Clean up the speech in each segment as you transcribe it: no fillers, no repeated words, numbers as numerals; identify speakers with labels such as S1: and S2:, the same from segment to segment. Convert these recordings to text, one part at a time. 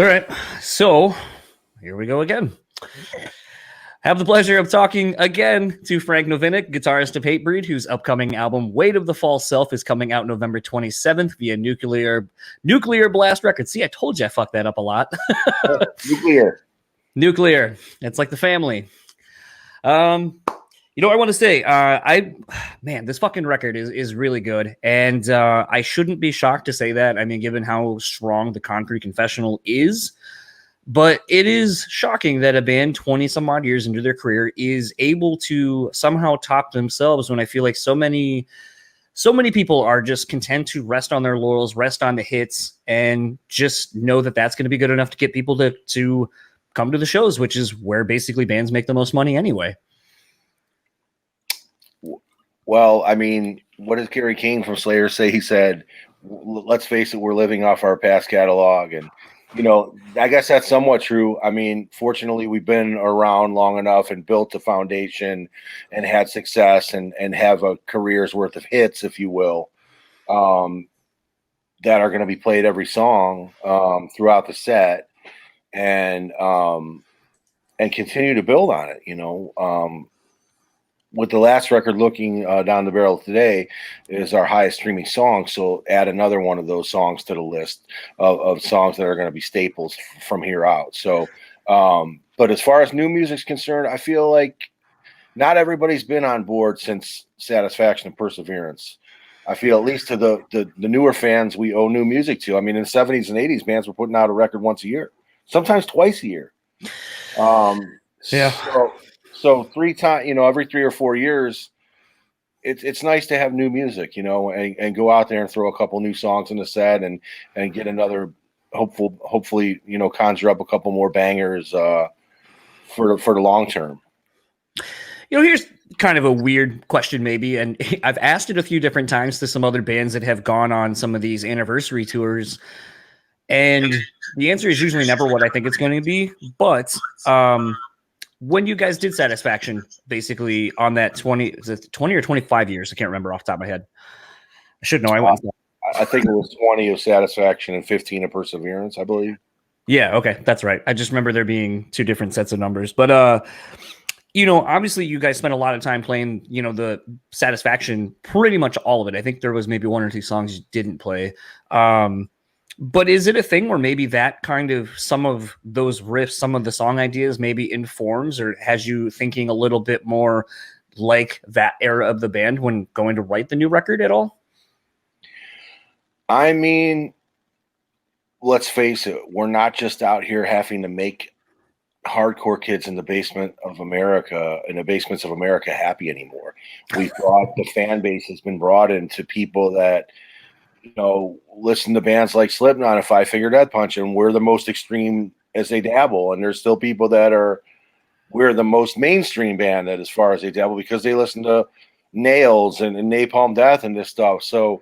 S1: All right, so here we go again. Have the pleasure of talking again to Frank Novinec, guitarist of Hatebreed, whose upcoming album Weight of the False Self is coming out November 27th via Nuclear Blast Records. See, I told you I fucked that up a lot. Nuclear. It's like the family. You know what I want to say? This fucking record is really good, and I shouldn't be shocked to say that. I mean, given how strong the Concrete Confessional is. But it is shocking that a band 20 some odd years into their career is able to somehow top themselves when I feel like so many people are just content to rest on their laurels, rest on the hits, and just know that that's going to be good enough to get people to come to the shows, which is where basically bands make the most money anyway.
S2: Well, I mean, what did Gary King from Slayer say? He said, let's face it, we're living off our past catalog. And you know, I guess that's somewhat true. I mean, fortunately, we've been around long enough and built a foundation and had success and have a career's worth of hits, if you will, that are going to be played every song throughout the set and continue to build on it, you know. With the last record, Looking Down the Barrel Today, is our highest streaming song. So add another one of those songs to the list of songs that are going to be staples from here out. So, but as far as new music's concerned, I feel like not everybody's been on board since Satisfaction and Perseverance. I feel at least to the newer fans, we owe new music to. I mean, in the 70s and 80s, bands were putting out a record once a year, sometimes twice a year.
S1: Yeah.
S2: So 3 times, you know, every 3 or 4 years, it's nice to have new music, you know, and go out there and throw a couple new songs in the set and get another hopefully, you know, conjure up a couple more bangers for the long term.
S1: You know, here's kind of a weird question maybe, and I've asked it a few different times to some other bands that have gone on some of these anniversary tours, and the answer is usually never what I think it's going to be, but when you guys did Satisfaction, basically on that 20 or 25 years, I can't remember off the top of my head. I should know.
S2: I think it was 20 of Satisfaction and 15 of Perseverance, I believe.
S1: Yeah, okay, that's right. I just remember there being 2 different sets of numbers. But you know, obviously you guys spent a lot of time playing, you know, the Satisfaction, pretty much all of it. I think there was maybe 1 or 2 songs you didn't play. But is it a thing where maybe that kind of some of those riffs, some of the song ideas maybe informs or has you thinking a little bit more like that era of the band when going to write the new record at all?
S2: I mean, let's face it, we're not just out here having to make hardcore kids in the basements of America happy anymore. We've brought the fan base has been brought into people that, you know, listen to bands like Slipknot and Five Finger Death Punch, and we're the most extreme as they dabble. And there's still people that we're the most mainstream band that as far as they dabble because they listen to Nails and Napalm Death and this stuff. So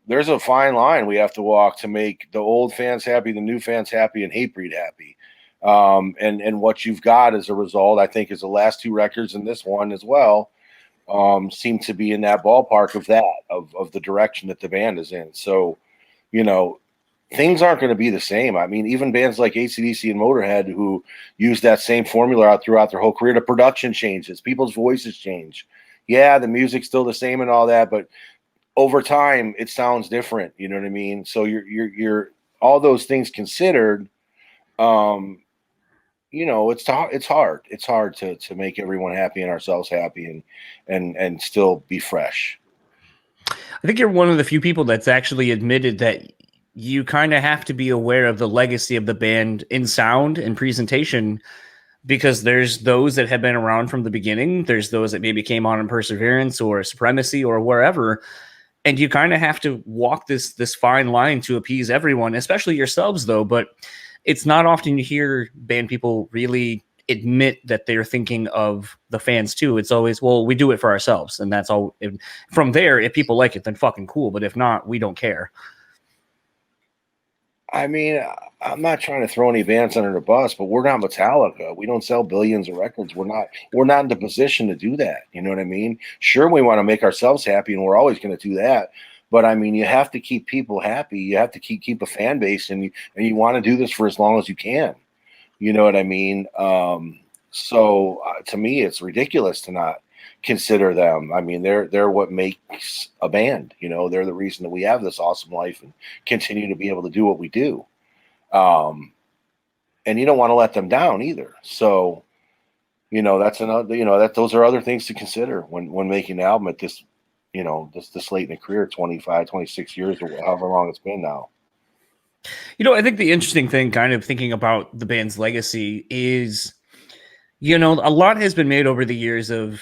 S2: there's a fine line we have to walk to make the old fans happy, the new fans happy, and Hatebreed happy. And what you've got as a result, I think, is the last 2 records and this one as well. Seem to be in that ballpark of the direction that the band is in. So, you know, things aren't going to be the same. I mean, even bands like AC/DC and Motorhead who use that same formula out throughout their whole career, the production changes, people's voices change. Yeah, the music's still the same and all that, but over time it sounds different. You know what I mean? So you're all those things considered, you know, it's hard to make everyone happy and ourselves happy and still be fresh.
S1: I think you're one of the few people that's actually admitted that you kind of have to be aware of the legacy of the band in sound and presentation, because there's those that have been around from the beginning. There's those that maybe came on in Perseverance or Supremacy or wherever. And you kind of have to walk this fine line to appease everyone, especially yourselves though. But it's not often you hear band people really admit that they're thinking of the fans too. It's always, well, we do it for ourselves. And that's all. From there, if people like it, then fucking cool. But if not, we don't care.
S2: I mean, I'm not trying to throw any bands under the bus, but we're not Metallica. We don't sell billions of records. We're not in the position to do that. You know what I mean? Sure, we want to make ourselves happy, and we're always going to do that. But I mean, you have to keep people happy. You have to keep a fan base, and you want to do this for as long as you can. You know what I mean? So to me, it's ridiculous to not consider them. I mean, they're what makes a band. You know, they're the reason that we have this awesome life and continue to be able to do what we do. And you don't want to let them down either. So, you know, that's another. You know, that those are other things to consider when making an album at this, you know, this late in the career, 25, 26 years, or however long it's been now.
S1: You know, I think the interesting thing, kind of thinking about the band's legacy, is, you know, a lot has been made over the years of,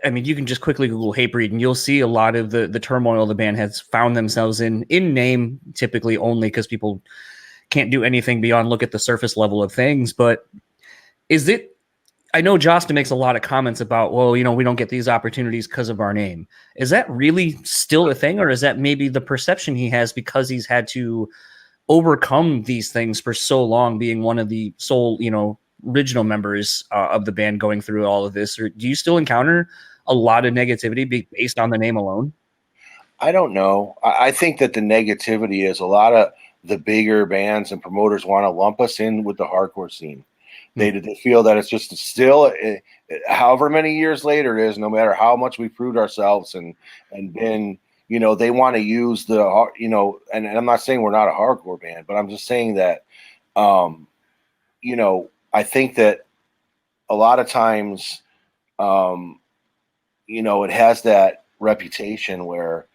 S1: I mean, you can just quickly Google Hatebreed and you'll see a lot of the turmoil the band has found themselves in name, typically only because people can't do anything beyond look at the surface level of things. But is it, I know Josta makes a lot of comments about, well, you know, we don't get these opportunities because of our name. Is that really still a thing, or is that maybe the perception he has because he's had to overcome these things for so long, being one of the sole, you know, original members of the band going through all of this? Or do you still encounter a lot of negativity based on the name alone?
S2: I don't know. I think that the negativity is a lot of the bigger bands and promoters want to lump us in with the hardcore scene. They feel that it's just still, however many years later it is, no matter how much we proved ourselves and been, you know, they want to use the, you know, and I'm not saying we're not a hardcore band, but I'm just saying that, you know, I think that a lot of times, you know, it has that reputation where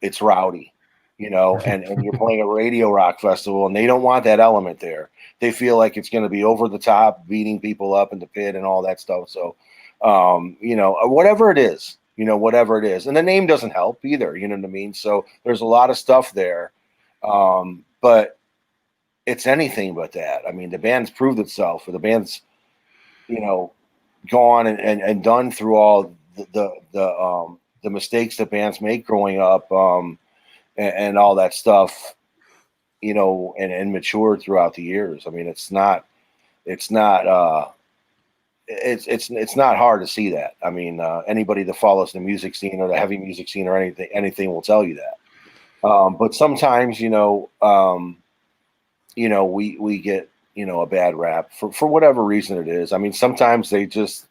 S2: it's rowdy, you know, and you're playing a radio rock festival and they don't want that element there. They feel like it's going to be over the top, beating people up in the pit and all that stuff. So, you know, whatever it is, and the name doesn't help either. You know what I mean? So there's a lot of stuff there. But it's anything but that. I mean, the band's proved itself, or the band's, you know, gone and done through all the mistakes that bands make growing up, and all that stuff, you know, and matured throughout the years. I mean, it's not hard to see that. I mean, anybody that follows the music scene or the heavy music scene or anything will tell you that. But sometimes, you know, we get, you know, a bad rap for whatever reason it is. I mean, sometimes they just,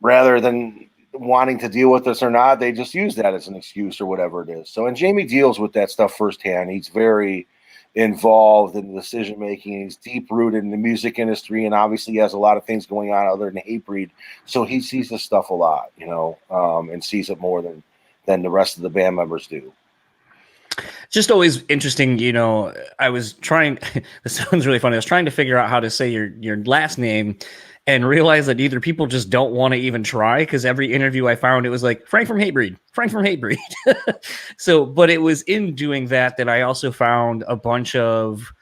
S2: rather than wanting to deal with us or not, they just use that as an excuse or whatever it is. So, and Jamie deals with that stuff firsthand. He's very involved in the decision making. He's deep rooted in the music industry, and obviously he has a lot of things going on other than Hatebreed. So he sees this stuff a lot, you know, and sees it more than the rest of the band members do.
S1: Just always interesting, you know. I was trying, this sounds really funny, I was trying to figure out how to say your last name and realize that either people just don't want to even try, because every interview I found, it was like Frank from Hatebreed. So, but it was in doing that I also found a bunch of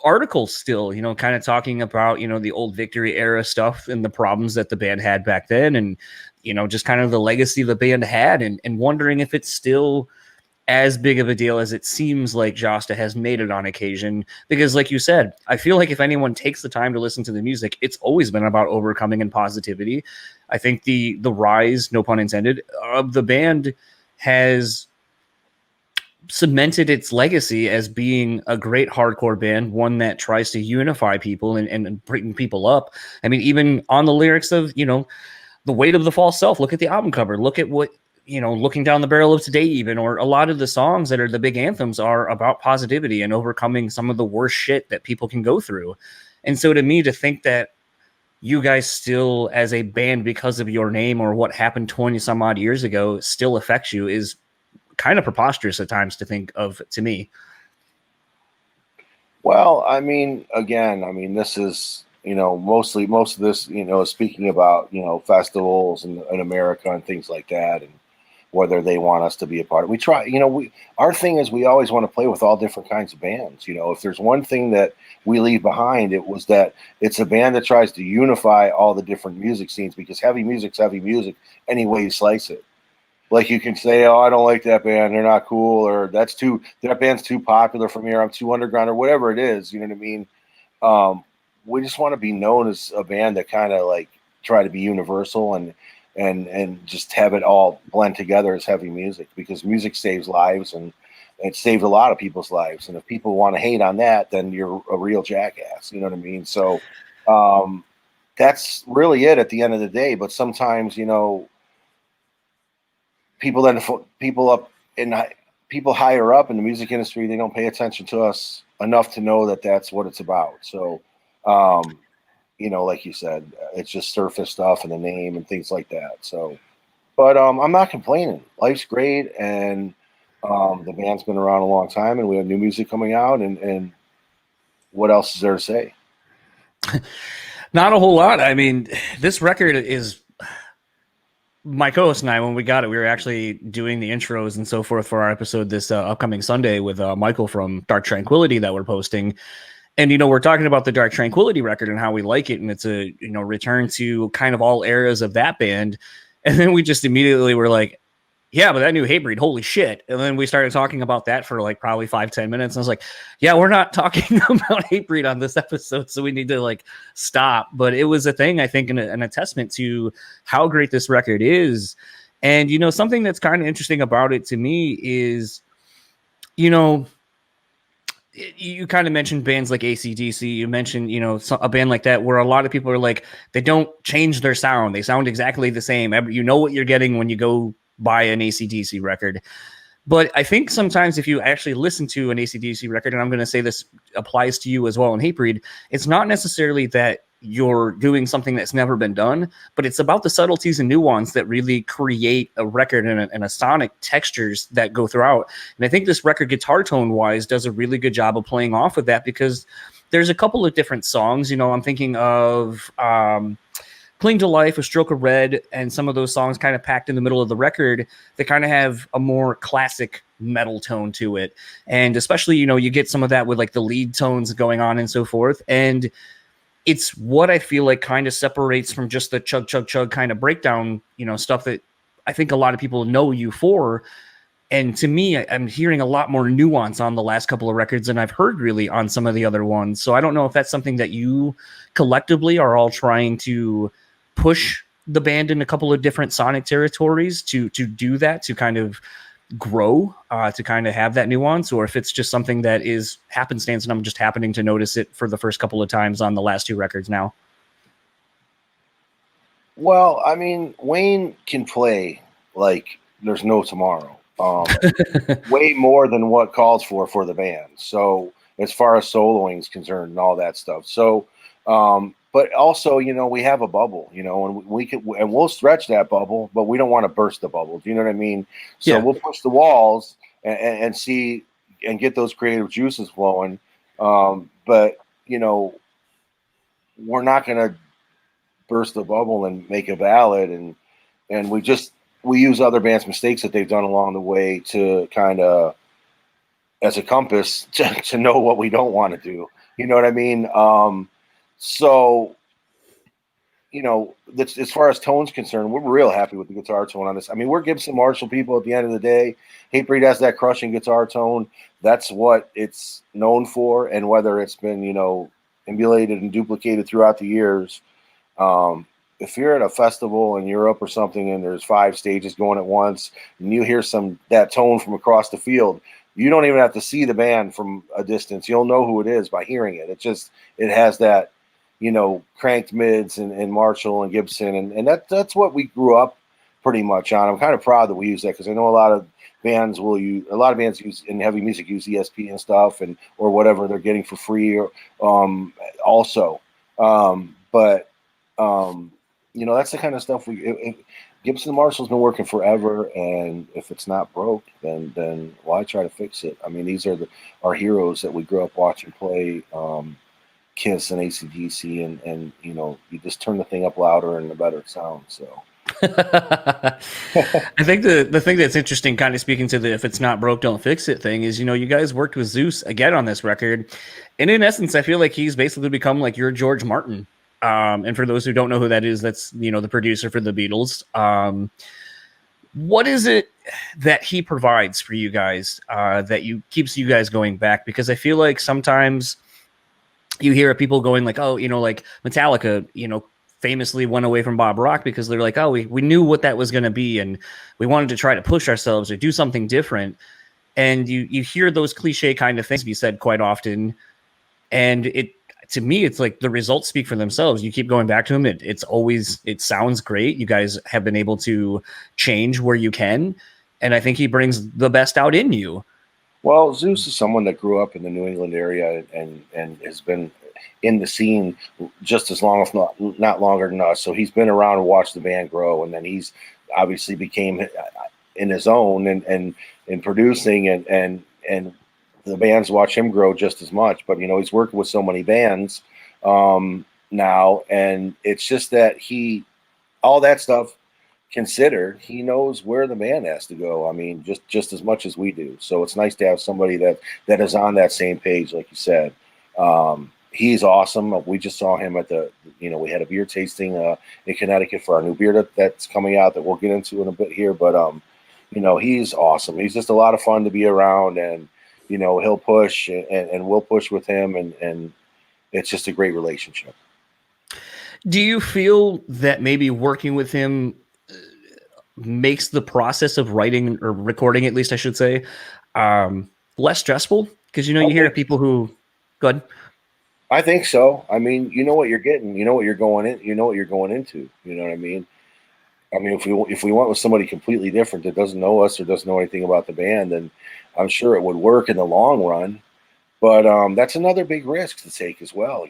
S1: articles still, you know, kind of talking about, you know, the old Victory era stuff and the problems that the band had back then, and, you know, just kind of the legacy the band had, and wondering if it's still as big of a deal as it seems like Josta has made it on occasion. Because like you said, I feel like if anyone takes the time to listen to the music, it's always been about overcoming and positivity. I think the rise, no pun intended, of the band has cemented its legacy as being a great hardcore band, one that tries to unify people and bring people up. I mean, even on the lyrics of, you know, The Weight of the False Self, look at the album cover, look at what, you know, Looking Down the Barrel of Today, even, or a lot of the songs that are the big anthems are about positivity and overcoming some of the worst shit that people can go through. And so to me, to think that you guys still, as a band, because of your name or what happened 20 some odd years ago, still affects you is kind of preposterous at times to think of, to me.
S2: Well, I mean, again, I mean, this is, you know, most of this, you know, speaking about, you know, festivals in America and things like that, and whether they want us to be a part of it. We try, you know, our thing is we always want to play with all different kinds of bands. You know, if there's one thing that we leave behind, it was that it's a band that tries to unify all the different music scenes, because heavy music's heavy music any way you slice it. Like, you can say, oh, I don't like that band, they're not cool, or that band's too popular for me, or I'm too underground, or whatever it is. You know what I mean? We just want to be known as a band that kind of like try to be universal and and just have it all blend together as heavy music, because music saves lives, and it saved a lot of people's lives. And if people want to hate on that, then you're a real jackass. You know what I mean? So that's really it at the end of the day. But sometimes, people higher up in the music industry, they don't pay attention to us enough to know that that's what it's about. So, like you said, it's just surface stuff and the name and things like that. So, but I'm not complaining. Life's great, and the band's been around a long time, and we have new music coming out, and what else is there to say?
S1: Not a whole lot. I mean, this record is, my co-host and I, when we got it, we were actually doing the intros and so forth for our episode this upcoming Sunday with Michael from Dark Tranquillity that we're posting. And, we're talking about the Dark Tranquillity record and how we like it. And it's a, return to kind of all eras of that band. And then we just immediately were like, yeah, but that new Hatebreed, holy shit. And then we started talking about that for like probably 5-10 minutes. And I was like, yeah, we're not talking about Hatebreed on this episode, so we need to like stop. But it was a thing, I think, and a testament to how great this record is. And, something that's kind of interesting about it to me is, you kind of mentioned bands like AC/DC. You mentioned, a band like that where a lot of people are like, they don't change their sound. They sound exactly the same. You know what you're getting when you go buy an AC/DC record. But I think sometimes if you actually listen to an AC/DC record, and I'm going to say this applies to you as well in Hatebreed, it's not necessarily that you're doing something that's never been done, but it's about the subtleties and nuance that really create a record and a sonic textures that go throughout. And I think this record, guitar tone wise, does a really good job of playing off of that, because there's a couple of different songs. I'm thinking of Cling to Life, A Stroke of Red, and some of those songs kind of packed in the middle of the record that kind of have a more classic metal tone to it. And especially, you get some of that with like the lead tones going on and so forth. And it's what I feel like kind of separates from just the chug, chug, chug kind of breakdown, stuff that I think a lot of people know you for. And to me, I'm hearing a lot more nuance on the last couple of records than I've heard really on some of the other ones. So I don't know if that's something that you collectively are all trying to push the band in a couple of different sonic territories to do that, to kind of grow, to kind of have that nuance, or if it's just something that is happenstance and I'm just happening to notice it for the first couple of times on the last two records now.
S2: Well, I mean, Wayne can play like there's no tomorrow. Way more than what calls for the band. So as far as soloing is concerned and all that stuff. So, but also, we have a bubble, and we'll stretch that bubble, but we don't want to burst the bubble. Do you know what I mean? So yeah, we'll push the walls and see and get those creative juices flowing. But we're not going to burst the bubble and make a ballad, and we use other bands' mistakes that they've done along the way to kind of as a compass to know what we don't want to do. You know what I mean? So, as far as tone's concerned, we're real happy with the guitar tone on this. I mean, we're Gibson Marshall people at the end of the day. Hatebreed has that crushing guitar tone. That's what it's known for. And whether it's been, emulated and duplicated throughout the years, if you're at a festival in Europe or something and there's 5 stages going at once and you hear that tone from across the field, you don't even have to see the band from a distance. You'll know who it is by hearing it. It has that, cranked mids and Marshall and Gibson. And that's what we grew up pretty much on. I'm kind of proud that we use that, because I know a lot of bands use in heavy music use ESP and stuff or whatever they're getting for free or also. But that's the kind of stuff Gibson Marshall's been working forever, and if it's not broke, then why try to fix it? I mean, these are our heroes that we grew up watching play Kiss and AC/DC, and you just turn the thing up louder and a better sound. So
S1: I think the thing that's interesting, kind of speaking to the if it's not broke, don't fix it thing, is you guys worked with Zuess again on this record, and in essence, I feel like he's basically become like your George Martin. And for those who don't know who that is, that's the producer for the Beatles. What is it that he provides for you guys that keeps you guys going back? Because I feel like sometimes you hear people going like, oh, like Metallica, famously went away from Bob Rock because they're like, oh, we knew what that was going to be, and we wanted to try to push ourselves or do something different. And you hear those cliche kind of things be said quite often, and to me, it's like the results speak for themselves. You keep going back to them. It sounds great. You guys have been able to change where you can. And I think he brings the best out in you.
S2: Well, Zuess is someone that grew up in the New England area and has been in the scene just as long, if not longer than us. So he's been around and watched the band grow. And then he's obviously became in his own and in producing and the bands watch him grow just as much. But, he's working with so many bands now. And it's just that all that stuff considered, he knows where the band has to go. I mean, just as much as we do. So it's nice to have somebody that is on that same page, like you said. He's awesome. We just saw him at we had a beer tasting in Connecticut for our new beer that's coming out that we'll get into in a bit here. But, he's awesome. He's just a lot of fun to be around, and, he'll push and we'll push with him. And it's just a great relationship.
S1: Do you feel that maybe working with him makes the process of writing or recording, at least I should say, less stressful? Because, you hear people who, go ahead.
S2: I think so. I mean, you know what you're getting, you know what you're going in, you know what you're going into, you know what I mean? I mean, if we went with somebody completely different that doesn't know us or doesn't know anything about the band, then I'm sure it would work in the long run. But that's another big risk to take as well,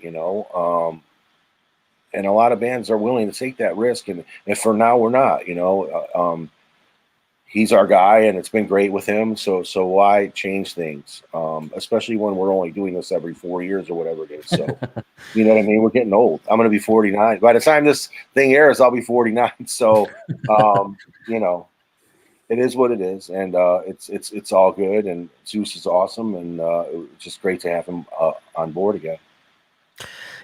S2: and a lot of bands are willing to take that risk. And for now, we're not, he's our guy and it's been great with him. So why change things? Especially when we're only doing this every 4 years or whatever it is. So, you know what I mean? We're getting old. I'm going to be 49. By the time this thing airs, I'll be 49. So, it is what it is. And it's all good. And Zuess is awesome. And it's just great to have him on board again.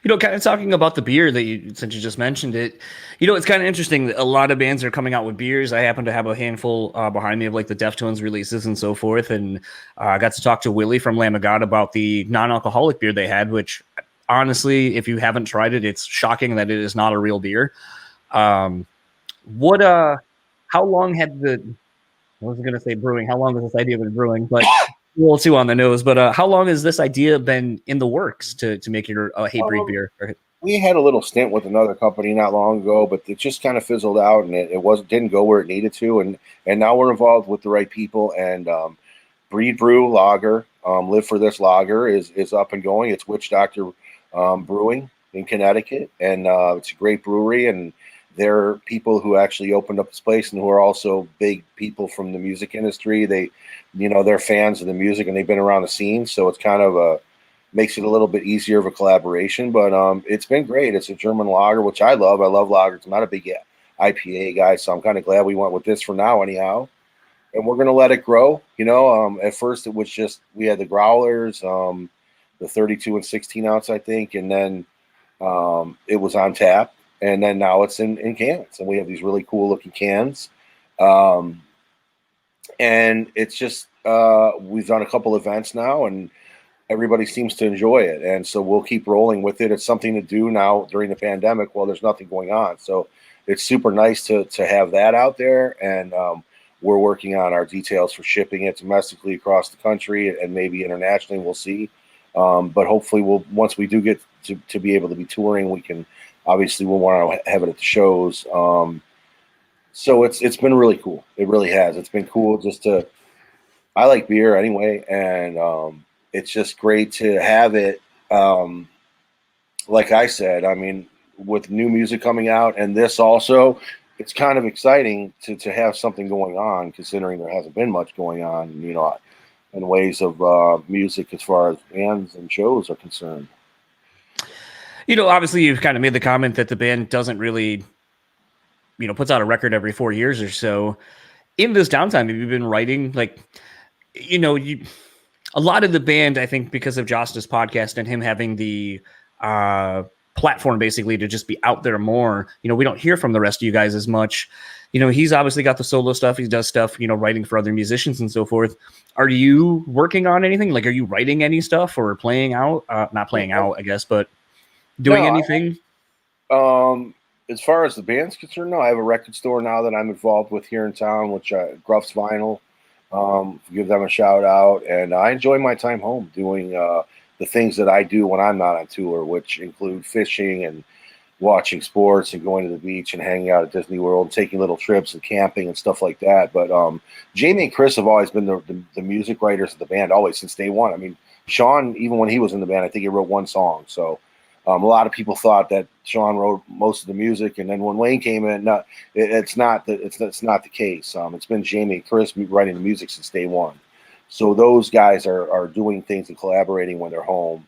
S1: Kind of talking about the beer since you just mentioned it, it's kind of interesting that a lot of bands are coming out with beers. I happen to have a handful behind me of like the Deftones releases and so forth. And I got to talk to Willie from Lamb of God about the non-alcoholic beer they had, which honestly, if you haven't tried it, it's shocking that it is not a real beer. How long had I wasn't going to say brewing. How long has this idea been brewing? But a little too on the nose, but how long has this idea been in the works to make your Hatebreed beer?
S2: We had a little stint with another company not long ago, but it just kind of fizzled out, and it didn't go where it needed to. And now we're involved with the right people. And Brew Lager, Live for This Lager is up and going. It's Witch Doctor Brewing in Connecticut, and it's a great brewery. And they're people who actually opened up this place and who are also big people from the music industry. They're fans of the music and they've been around the scene. So it's kind of makes it a little bit easier of a collaboration, but it's been great. It's a German lager, which I love. I love lagers. I'm not a big IPA guy, so I'm kind of glad we went with this for now anyhow. And we're going to let it grow. At first it was just, we had the growlers, the 32 and 16 ounce, I think. And then it was on tap. And then now it's in cans, and we have these really cool looking cans. And it's just, we've done a couple events now and everybody seems to enjoy it. And so we'll keep rolling with it. It's something to do now during the pandemic while there's nothing going on. So it's super nice to have that out there. And we're working on our details for shipping it domestically across the country and maybe internationally. We'll see. But hopefully once we do get to be able to be touring, we'll want to have it at the shows. So it's been really cool. It really has. It's been cool I like beer anyway. And it's just great to have it. Like I said, I mean, with new music coming out and this also, it's kind of exciting to have something going on, considering there hasn't been much going on, in ways of music as far as bands and shows are concerned.
S1: Obviously you've kind of made the comment that the band doesn't really, puts out a record every 4 years or so. In this downtime, have you been writing, a lot of the band, I think, because of Josh's podcast and him having the platform basically to just be out there more, we don't hear from the rest of you guys as much. He's obviously got the solo stuff. He does stuff, writing for other musicians and so forth. Are you working on anything? Like, are you writing any stuff or playing out? Not playing out, I guess, but doing anything?
S2: as far as the band's concerned, no, I have a record store now that I'm involved with here in town, which Gruff's Vinyl. Give them a shout out, and I enjoy my time home doing the things that I do when I'm not on tour, which include fishing and watching sports and going to the beach and hanging out at Disney World and taking little trips and camping and stuff like that. But Jamie and Chris have always been the music writers of the band, always since day one. I mean, Sean, even when he was in the band, I think he wrote one song. So a lot of people thought that Sean wrote most of the music, and then when Wayne came in, it's not the case. It's been Jamie and Chris writing the music since day one. So those guys are doing things and collaborating when they're home.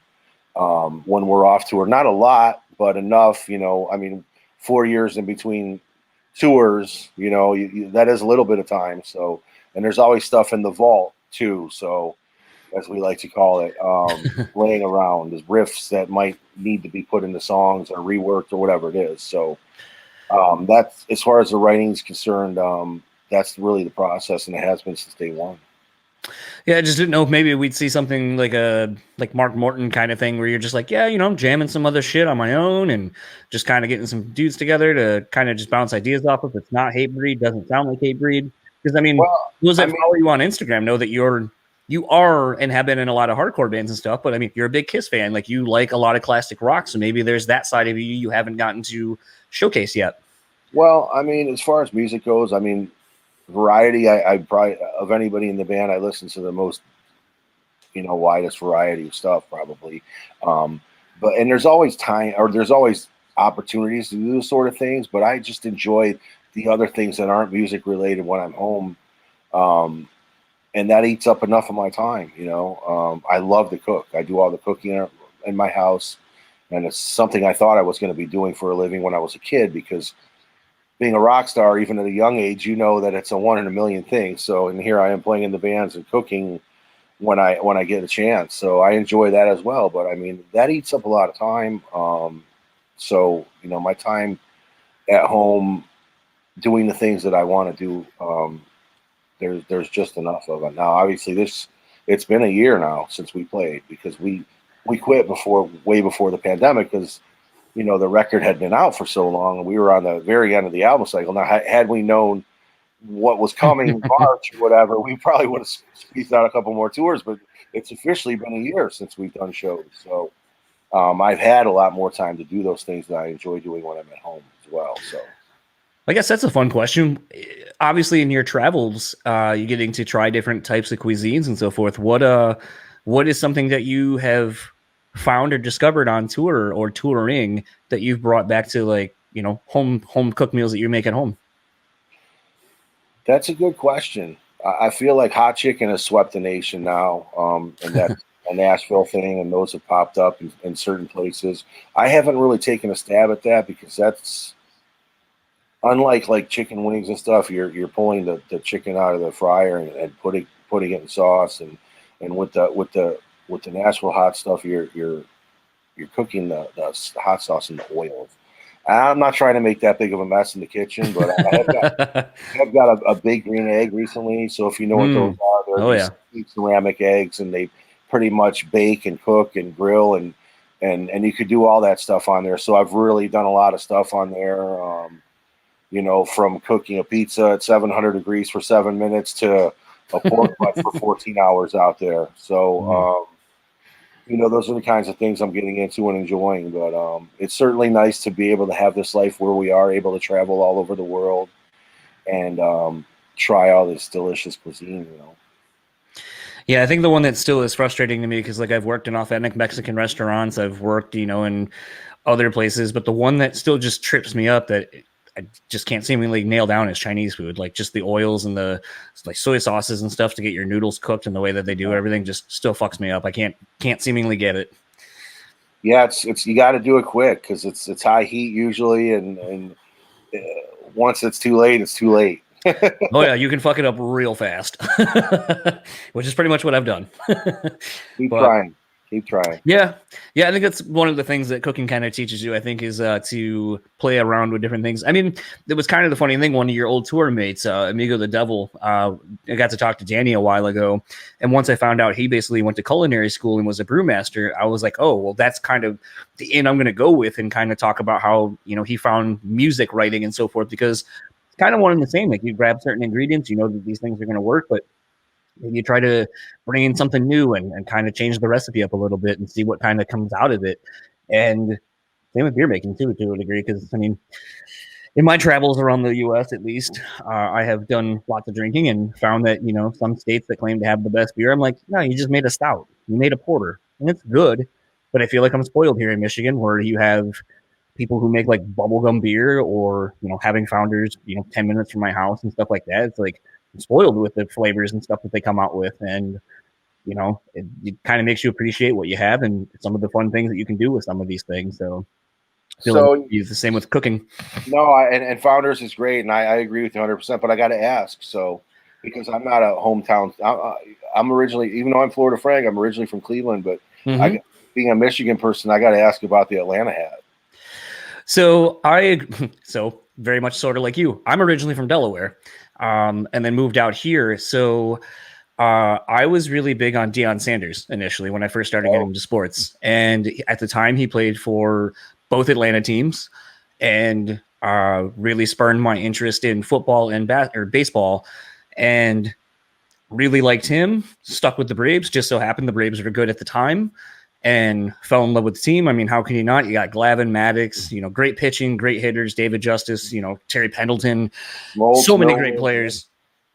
S2: When we're off tour, not a lot, but enough. You know, I mean, 4 years in between tours, you know, that is a little bit of time. So, and there's always stuff in the vault too. So, as we like to call it, laying around as riffs that might need to be put into songs or reworked or whatever it is. So that's, as far as the writing is concerned, that's really the process, and it has been since day one.
S1: Yeah, I just didn't know if maybe we'd see something like Mark Morton kind of thing where you're just like, yeah, you know, I'm jamming some other shit on my own and just kind of getting some dudes together to kind of just bounce ideas off of. It's not Hatebreed, doesn't sound like Hatebreed. Because I mean, those that follow you on Instagram know that you are and have been in a lot of hardcore bands and stuff, but I mean, you're a big Kiss fan. Like, you like a lot of classic rock, so maybe there's that side of you haven't gotten to showcase yet.
S2: Well, I mean, as far as music goes, I mean, variety, I probably, of anybody in the band, I listen to the most, you know, widest variety of stuff probably. And there's always time, or there's always opportunities to do those sort of things, but I just enjoy the other things that aren't music related when I'm home. And that eats up enough of my time, you know. I love to cook. I do all the cooking in my house, and it's something I thought I was going to be doing for a living when I was a kid, because being a rock star, even at a young age, you know that it's a 1 in a million thing. So, and here I am playing in the bands and cooking when I get a chance. So I enjoy that as well. But I mean, that eats up a lot of time. So, you know, my time at home doing the things that I want to do, there's just enough of it. Now, obviously, it's been a year now since we played, because we quit way before the pandemic, because, you know, the record had been out for so long and we were on the very end of the album cycle. Now, had we known what was coming in March or whatever, we probably would have squeezed out a couple more tours, but it's officially been a year since we've done shows. So I've had a lot more time to do those things that I enjoy doing when I'm at home as well. So
S1: I guess that's a fun question. Obviously, in your travels, you're getting to try different types of cuisines and so forth. What is something that you have found or discovered on tour or touring that you've brought back to, like, you know, home cooked meals that you make at home?
S2: That's a good question. I feel like hot chicken has swept the nation now, and that's a Nashville thing, and those have popped up in certain places. I haven't really taken a stab at that, because that's, unlike like chicken wings and stuff, you're pulling the chicken out of the fryer and putting it in sauce, and with the Nashville hot stuff, you're cooking the hot sauce in the oil. I'm not trying to make that big of a mess in the kitchen, but I've got a big green egg recently. So if you know what those are, they're ceramic eggs, and they pretty much bake and cook and grill, and you could do all that stuff on there. So I've really done a lot of stuff on there. You know, from cooking a pizza at 700 degrees for 7 minutes to a pork butt for 14 hours out there. So, you know, those are the kinds of things I'm getting into and enjoying. But it's certainly nice to be able to have this life where we are able to travel all over the world and try all this delicious cuisine, you know.
S1: Yeah, I think the one that still is frustrating to me, because like I've worked in authentic Mexican restaurants, I've worked, you know, in other places, but the one that still just trips me up that I just can't seemingly nail down is Chinese food. Like, just the oils and the like soy sauces and stuff to get your noodles cooked, and the way that they do everything just still fucks me up. I can't seemingly get it.
S2: Yeah, it's you got to do it quick, because it's high heat usually, and once it's too late, it's too late.
S1: Oh yeah, you can fuck it up real fast, which is pretty much what I've done.
S2: Keep trying. Keep trying.
S1: Yeah. I think that's one of the things that cooking kind of teaches you, I think, is to play around with different things. I mean, it was kind of the funny thing. One of your old tour mates, Amigo the Devil, I got to talk to Danny a while ago. And once I found out he basically went to culinary school and was a brewmaster, I was like, oh, well, that's kind of the end I'm going to go with, and kind of talk about how, he found music writing and so forth, because it's kind of one and the same. Like, you grab certain ingredients, you know that these things are going to work, but you try to bring in something new and kind of change the recipe up a little bit and see what kind of comes out of it. And same with beer making too, to a degree, because I mean, in my travels around the U.S., at least, I have done lots of drinking and found that some states that claim to have the best beer, I'm like, no, you just made a stout, you made a porter, and it's good. But I feel like I'm spoiled here in Michigan, where you have people who make like bubblegum beer, or having Founders 10 minutes from my house and stuff like that. It's like, I'm spoiled with the flavors and stuff that they come out with, and it kind of makes you appreciate what you have and some of the fun things that you can do with some of these things. So I feel like it's the same with cooking.
S2: No, and Founders is great, and I agree with you 100%. But I got to ask, so because I'm not a hometown, I'm originally, even though I'm Florida Frank, I'm originally from Cleveland, but being a Michigan person, I got to ask about the Atlanta hat.
S1: So very much sort of like you. I'm originally from Delaware, and then moved out here. So I was really big on Deion Sanders initially when I first started getting into sports. And at the time, he played for both Atlanta teams, and really spurned my interest in football and baseball, and really liked him. Stuck with the Braves. Just so happened the Braves were good at the time, and fell in love with the team. I mean, how can you not? You got Glavine, Maddox, great pitching, great hitters, David Justice, Terry Pendleton, so many great players.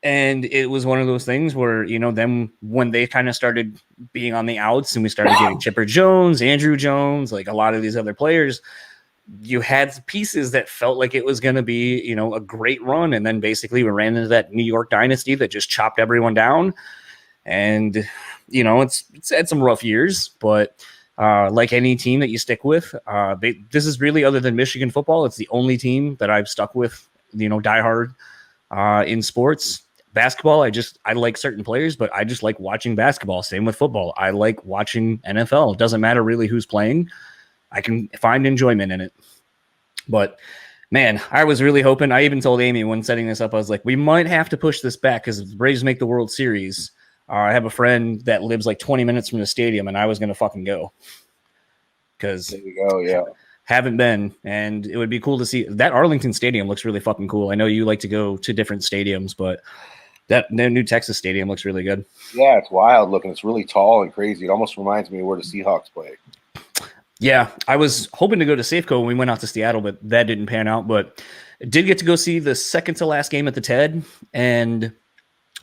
S1: And it was one of those things where, then when they kind of started being on the outs and we started getting Chipper Jones, Andrew Jones, like a lot of these other players, you had pieces that felt like it was going to be, a great run. And then basically we ran into that New York dynasty that just chopped everyone down. And it's had some rough years, but like any team that you stick with, this is really, other than Michigan football, it's the only team that I've stuck with, diehard in sports. Basketball, I like certain players, but I just like watching basketball. Same with football. I like watching NFL. It doesn't matter really who's playing. I can find enjoyment in it. But man, I was really hoping, I even told Amy when setting this up, I was like, we might have to push this back because if the Braves make the World Series, I have a friend that lives like 20 minutes from the stadium, and I was going to fucking go. Because
S2: there you go, yeah.
S1: Haven't been, and it would be cool to see. That Arlington Stadium looks really fucking cool. I know you like to go to different stadiums, but that new Texas Stadium looks really good.
S2: Yeah, it's wild looking. It's really tall and crazy. It almost reminds me of where the Seahawks play.
S1: Yeah, I was hoping to go to Safeco when we went out to Seattle, but that didn't pan out. But I did get to go see the second to last game at the TED, and it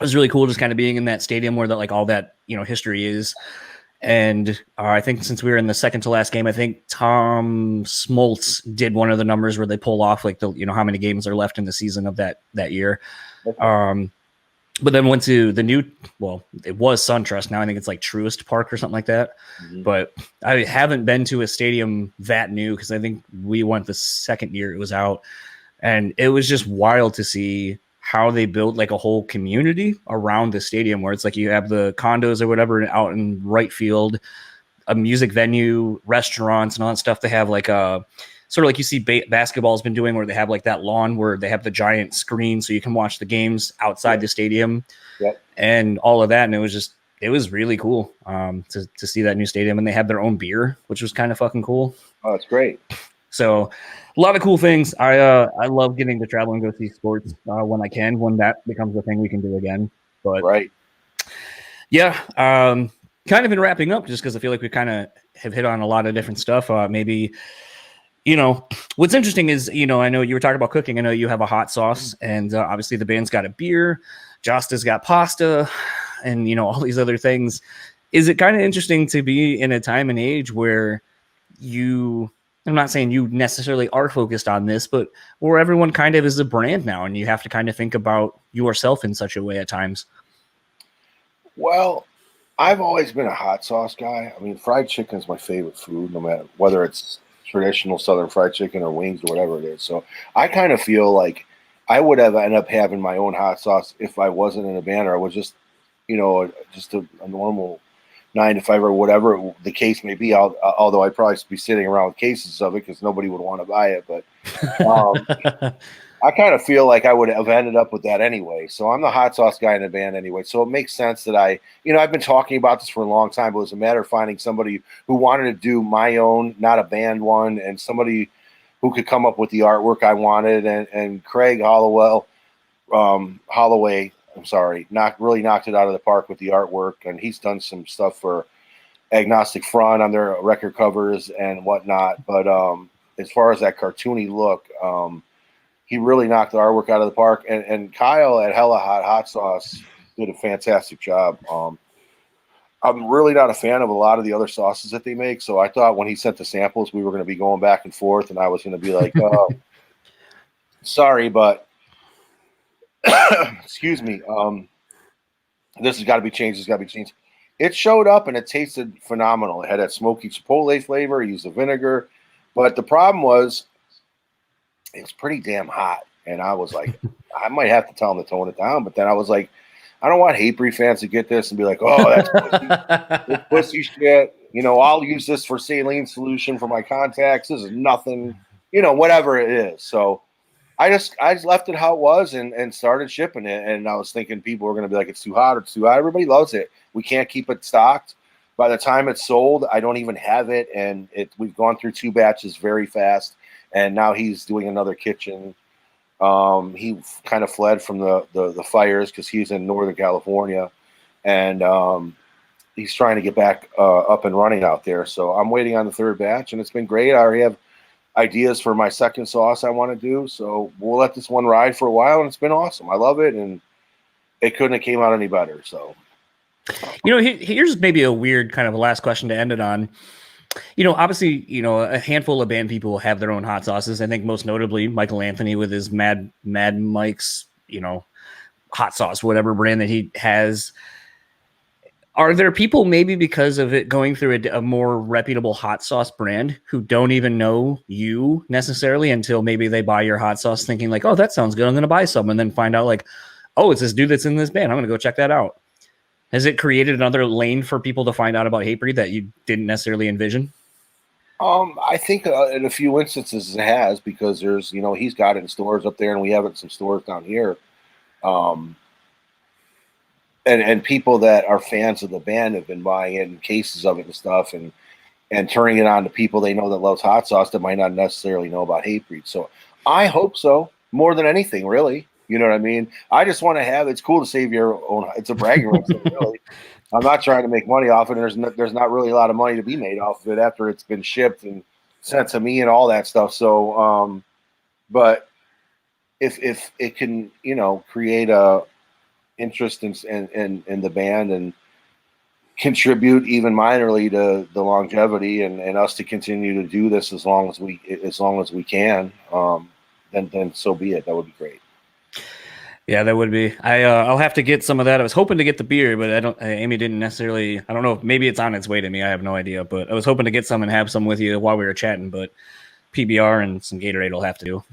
S1: was really cool just kind of being in that stadium where that like all that history is. And I think since we were in the second to last game, I think Tom Smoltz did one of the numbers where they pull off like the how many games are left in the season of that year. But then went to the new, well, it was SunTrust. Now I think it's like Truist Park or something like that. Mm-hmm. But I haven't been to a stadium that new because I think we went the second year it was out. And it was just wild to see how they built like a whole community around the stadium where it's like you have the condos or whatever out in right field, a music venue, restaurants and all that stuff. They have like a sort of like you see basketball's been doing where they have like that lawn where they have the giant screen so you can watch the games outside the stadium and all of that. And it was really cool to see that new stadium, and they have their own beer, which was kind of fucking cool.
S2: Oh, it's great.
S1: So a lot of cool things. I love getting to travel and go see sports when I can, when that becomes a thing we can do again. But yeah, kind of in wrapping up, just because I feel like we kind of have hit on a lot of different stuff. Maybe, what's interesting is, I know you were talking about cooking. I know you have a hot sauce, and obviously the band's got a beer. Josta's got pasta, and, all these other things. Is it kind of interesting to be in a time and age where I'm not saying you necessarily are focused on this, but where everyone kind of is a brand now and you have to kind of think about yourself in such a way at times?
S2: Well, I've always been a hot sauce guy. I mean, fried chicken is my favorite food, no matter whether it's traditional Southern fried chicken or wings or whatever it is. So I kind of feel like I would have ended up having my own hot sauce if I wasn't in a band or I was just, just a normal 9 to 5 or whatever the case may be. Although I'd probably be sitting around with cases of it because nobody would want to buy it. But I kind of feel like I would have ended up with that anyway. So I'm the hot sauce guy in the band anyway. So it makes sense that I've been talking about this for a long time, but it was a matter of finding somebody who wanted to do my own, not a band one, and somebody who could come up with the artwork I wanted. And Craig Holloway, knocked it out of the park with the artwork. And he's done some stuff for Agnostic Front on their record covers and whatnot. But as far as that cartoony look, he really knocked the artwork out of the park. And Kyle at Hella Hot Sauce did a fantastic job. I'm really not a fan of a lot of the other sauces that they make. So I thought when he sent the samples, we were going to be going back and forth, and I was going to be like, sorry, but excuse me. This has got to be changed. It showed up and it tasted phenomenal. It had that smoky chipotle flavor. He used the vinegar. But the problem was, it's pretty damn hot. And I was like, I might have to tell him to tone it down. But then I was like, I don't want Hatebreed fans to get this and be like, oh, that's pussy shit. I'll use this for saline solution for my contacts. This is nothing, whatever it is. So I just left it how it was and started shipping it. And I was thinking people were going to be like, it's too hot or it's too hot. Everybody loves it. We can't keep it stocked. By the time it's sold, I don't even have it. And we've gone through 2 batches very fast. And now he's doing another kitchen. He kind of fled from the fires because he's in Northern California. And he's trying to get back up and running out there. So I'm waiting on the 3rd batch. And it's been great. I already have ideas for my 2nd sauce I want to do. So we'll let this one ride for a while. And it's been awesome. I love it. And it couldn't have came out any better. So,
S1: here's maybe a weird kind of a last question to end it on. Obviously, a handful of band people have their own hot sauces. I think most notably Michael Anthony with his Mad Mike's, hot sauce, whatever brand that he has. Are there people maybe because of it going through a more reputable hot sauce brand who don't even know you necessarily until maybe they buy your hot sauce thinking like, oh, that sounds good, I'm going to buy some, and then find out like, oh, it's this dude that's in this band, I'm going to go check that out. Has it created another lane for people to find out about Hatebreed that you didn't necessarily envision?
S2: I think in a few instances it has, because there's, he's got it in stores up there and we have it in some stores down here. And people that are fans of the band have been buying it in cases of it and stuff and turning it on to people they know that loves hot sauce that might not necessarily know about Hatebreed. So I hope so, more than anything, really. You know what I mean? I just want to it's cool to save your own. It's a bragging rights thing, really. I'm not trying to make money off it. And there's not really a lot of money to be made off of it after it's been shipped and sent to me and all that stuff. So, but if it can, create a interest in the band and contribute even minorly to the longevity and us to continue to do this as long as we can, then so be it. That would be great.
S1: Yeah, that would be. I'll have to get some of that. I was hoping to get the beer, but Amy didn't necessarily. I don't know if maybe it's on its way to me. I have no idea, but I was hoping to get some and have some with you while we were chatting. But PBR and some Gatorade will have to do.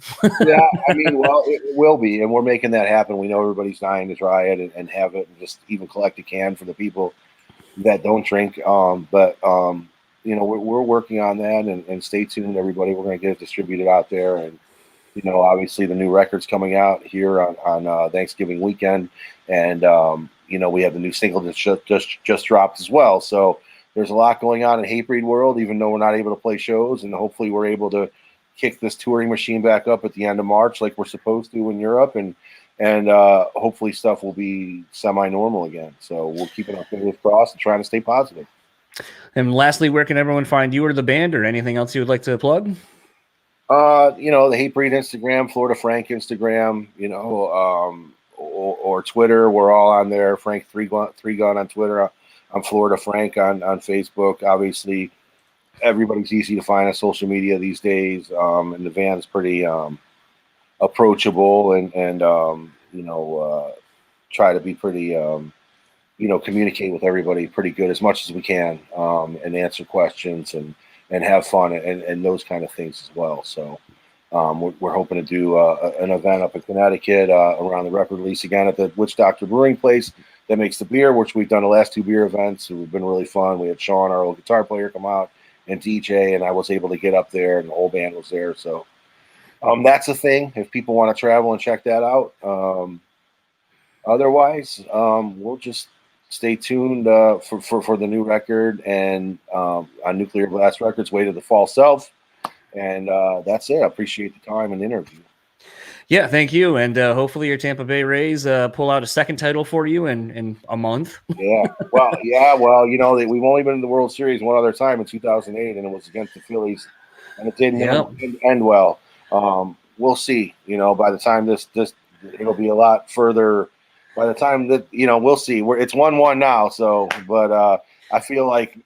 S2: Yeah, I mean, well, it will be, and we're making that happen. We know everybody's dying to try it and have it, and just even collect a can for the people that don't drink. But we're working on that, and stay tuned, everybody. We're going to get it distributed out there, and obviously the new record's coming out here on Thanksgiving weekend, and we have the new single that just dropped as well. So there's a lot going on in Hatebreed world, even though we're not able to play shows, and hopefully we're able to kick this touring machine back up at the end of March like we're supposed to in Europe, and hopefully stuff will be semi-normal again. So we'll keep it our fingers crossed and trying to stay positive.
S1: And lastly, where can everyone find you or the band, or anything else you would like to plug?
S2: The Hatebreed Instagram, Florida Frank Instagram, or Twitter. We're all on there. Frank Three Gun on Twitter. I'm Florida Frank on Facebook. Obviously, everybody's easy to find on social media these days, and the band's pretty approachable and try to be pretty communicate with everybody pretty good as much as we can, and answer questions and have fun and those kind of things as well. So we're hoping to do an event up in Connecticut around the record release again at the Witch Doctor Brewing Place that makes the beer, which we've done the last 2 beer events. We've been really fun. We had Sean, our old guitar player, come out and DJ, and I was able to get up there, and the whole band was there. So that's a thing if people want to travel and check that out. Otherwise, we'll just stay tuned for the new record and on Nuclear Blast Records, Way to the Fall Self. And that's it. I appreciate the time and the interview.
S1: Yeah, thank you. And hopefully your Tampa Bay Rays pull out a second title for you in a month.
S2: Yeah. Well, we've only been in the World Series one other time in 2008, and it was against the Phillies, and it didn't end well. We'll see. By the time this it'll be a lot further. By the time that we'll see. It's 1-1 now. So, but I feel like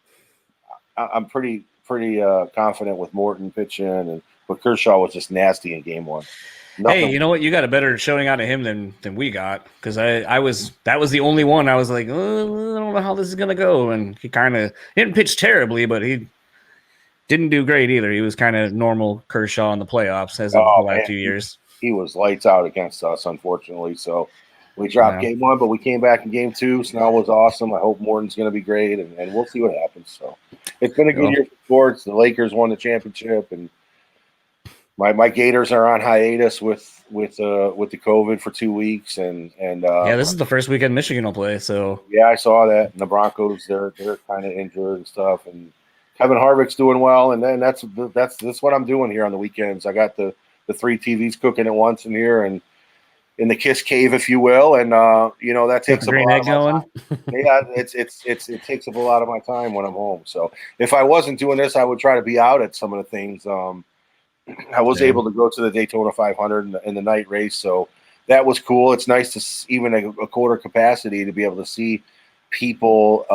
S2: I'm pretty confident with Morton pitching, but Kershaw was just nasty in Game 1. Nothing.
S1: Hey, you know what? You got a better showing out of him than we got, because that was the only one I was like, oh, I don't know how this is gonna go, and he didn't pitch terribly, but he didn't do great either. He was kind of normal Kershaw in the playoffs as of the last few years.
S2: He was lights out against us, unfortunately. So we dropped Game 1, but we came back in Game 2. Snell was awesome. I hope Morton's going to be great, and we'll see what happens. So it's been a good year for sports. The Lakers won the championship, and my Gators are on hiatus with the COVID for 2 weeks, and
S1: this is the first weekend Michigan will play. So
S2: yeah, I saw that. And the Broncos, they're kind of injured and stuff, and Kevin Harvick's doing well, and then that's what I'm doing here on the weekends. I got the 3 TVs cooking at once in here, and in the Kiss Cave, if you will, and that takes up a lot of my time. Yeah, it takes up a lot of my time when I'm home. So if I wasn't doing this, I would try to be out at some of the things. I was able to go to the Daytona 500 in the night race, so that was cool. It's nice to even a quarter capacity to be able to see people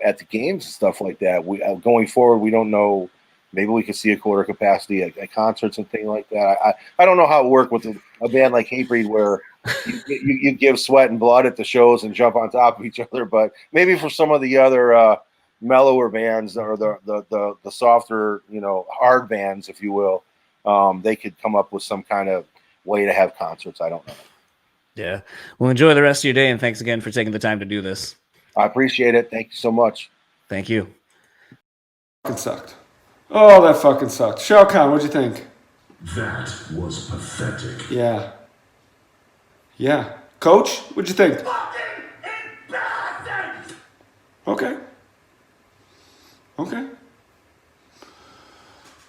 S2: at the games and stuff like that. We going forward, we don't know. Maybe we could see a quarter capacity at concerts and things like that. I don't know how it worked with a band like Hatebreed, where you give sweat and blood at the shows and jump on top of each other. But maybe for some of the other mellower bands or the softer, hard bands, if you will, they could come up with some kind of way to have concerts. I don't know.
S1: Yeah. Well, enjoy the rest of your day, and thanks again for taking the time to do this.
S2: I appreciate it. Thank you so much.
S1: Thank you.
S3: Fucking sucked. Oh, that fucking sucked. Shao Kahn, what'd you think?
S4: That was pathetic.
S3: Yeah. Coach, what'd you think?
S4: Fucking embarrassing!
S3: Okay.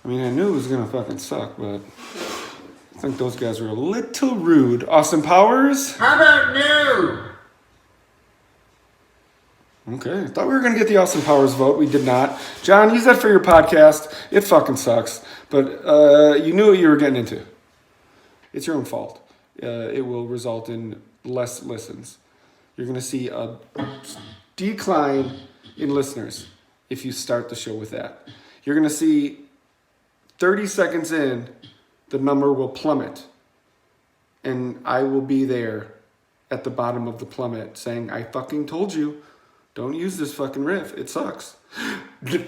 S3: I mean, I knew it was gonna fucking suck, but I think those guys were a little rude. Austin Powers?
S4: How about new?
S3: Okay, I thought we were going to get the Austin Powers vote. We did not. John, use that for your podcast. It fucking sucks. But you knew what you were getting into. It's your own fault. It will result in less listens. You're going to see a decline in listeners if you start the show with that. You're going to see 30 seconds in, the number will plummet. And I will be there at the bottom of the plummet saying, I fucking told you. Don't use this fucking riff. It sucks. But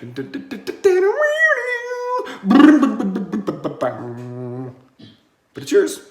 S3: it's yours.